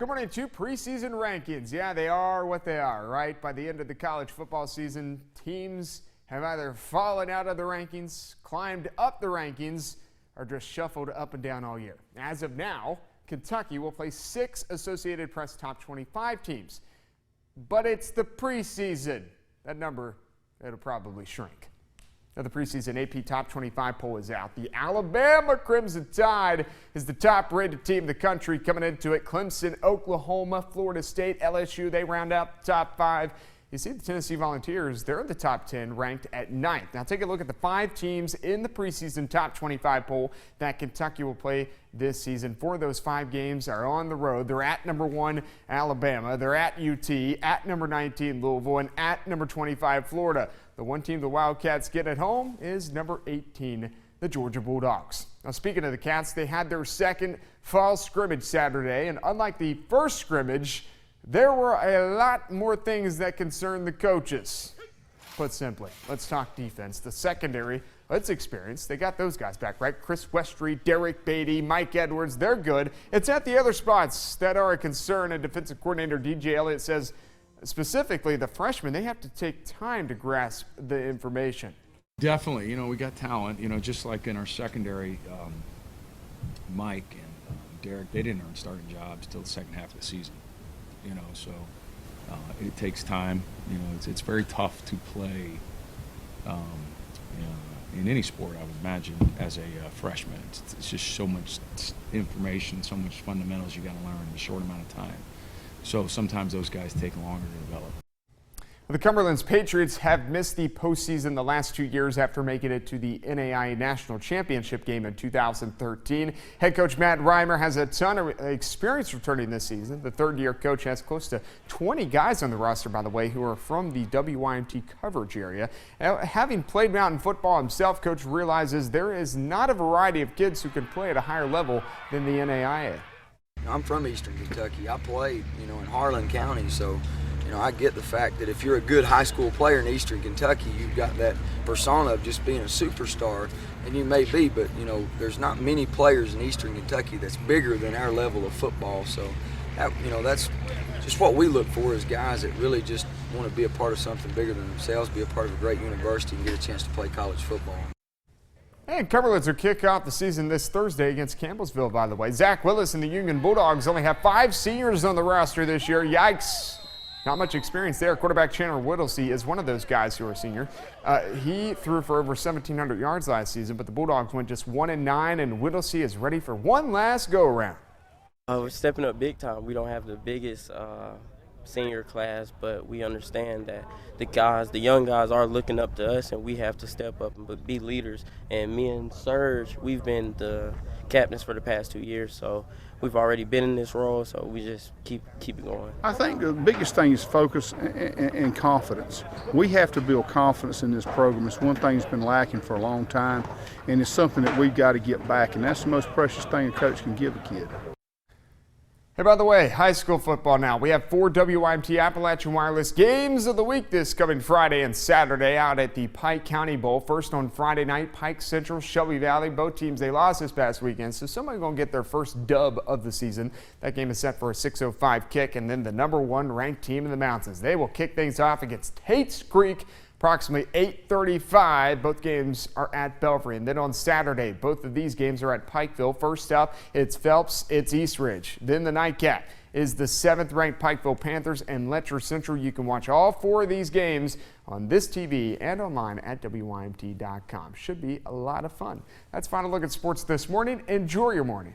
Good morning. Two preseason rankings. Yeah, they are what they are, right? By the end of the college football season, teams have either fallen out of the rankings, climbed up the rankings, or just shuffled up and down all year. As of now, Kentucky will play 6 Associated Press top 25 teams. But it's the preseason. That number, it'll probably shrink. Now, the preseason AP Top 25 poll is out. The Alabama Crimson Tide is the top-rated team in the country coming into it. Clemson, Oklahoma, Florida State, LSU, they round out the top 5. You see the Tennessee Volunteers, they're in the top 10, ranked at 9th. Now, take a look at the 5 teams in the preseason top 25 poll that Kentucky will play this season. 4 of those 5 games are on the road. They're at number 1, Alabama. They're at UT, at number 19, Louisville, and at number 25, Florida. The one team the Wildcats get at home is number 18, the Georgia Bulldogs. Now, speaking of the Cats, they had their second fall scrimmage Saturday, and unlike the first scrimmage, there were a lot more things that concern the coaches. Put simply, let's talk defense. The secondary, let's experience. They got those guys back, right? Chris Westry, Derek Beatty, Mike Edwards, they're good. It's at the other spots that are a concern, and defensive coordinator DJ Elliott says specifically the freshmen, they have to take time to grasp the information. Definitely, we got talent, just like in our secondary, Mike and Derek, they didn't earn starting jobs till the second half of the season. So it takes time. It's very tough to play in any sport, I would imagine, as a freshman. It's just so much information, so much fundamentals you got to learn in a short amount of time. So sometimes those guys take longer to develop. The Cumberland's Patriots have missed the postseason the last 2 years after making it to the NAIA National Championship game in 2013. Head coach Matt Reimer has a ton of experience returning this season. The third-year coach has close to 20 guys on the roster, by the way, who are from the WYMT coverage area. Now, having played mountain football himself, Coach realizes there is not a variety of kids who can play at a higher level than the NAIA. I'm from Eastern Kentucky. I played, in Harlan County, so I get the fact that if you're a good high school player in Eastern Kentucky, you've got that persona of just being a superstar, and you may be, but there's not many players in Eastern Kentucky that's bigger than our level of football. So that's just what we look for as guys that really just want to be a part of something bigger than themselves, be a part of a great university, and get a chance to play college football. And Cumberland's will kick off the season this Thursday against Campbellsville, by the way. Zach Willis and the Union Bulldogs only have 5 seniors on the roster this year. Yikes. Not much experience there. Quarterback Chandler Whittlesey is one of those guys who are senior. He threw for over 1,700 yards last season, but the Bulldogs went just 1-9, and Whittlesey is ready for one last go-around. We're stepping up big time. We don't have the biggest senior class, but we understand that the young guys are looking up to us, and we have to step up and be leaders. And me and Serge, we've been the captains for the past 2 years, so we've already been in this role, so we just keep it going. I think the biggest thing is focus and confidence. We have to build confidence in this program. It's one thing that's been lacking for a long time, and it's something that we've got to get back, and that's the most precious thing a coach can give a kid. Hey, by the way, high school football now. We have 4 WYMT Appalachian Wireless games of the week this coming Friday and Saturday out at the Pike County Bowl. First on Friday night, Pike Central, Shelby Valley. Both teams, they lost this past weekend, so somebody's going to get their first dub of the season. That game is set for a 6:05 kick, and then the number 1 ranked team in the mountains. They will kick things off against Tate's Creek. Approximately 8:35. Both games are at Belfry. And then on Saturday, both of these games are at Pikeville. First up, it's Phelps, it's East Ridge. Then the nightcap is the 7th-ranked Pikeville Panthers and Letcher Central. You can watch all 4 of these games on this TV and online at WYMT.com. Should be a lot of fun. That's final look at sports this morning. Enjoy your morning.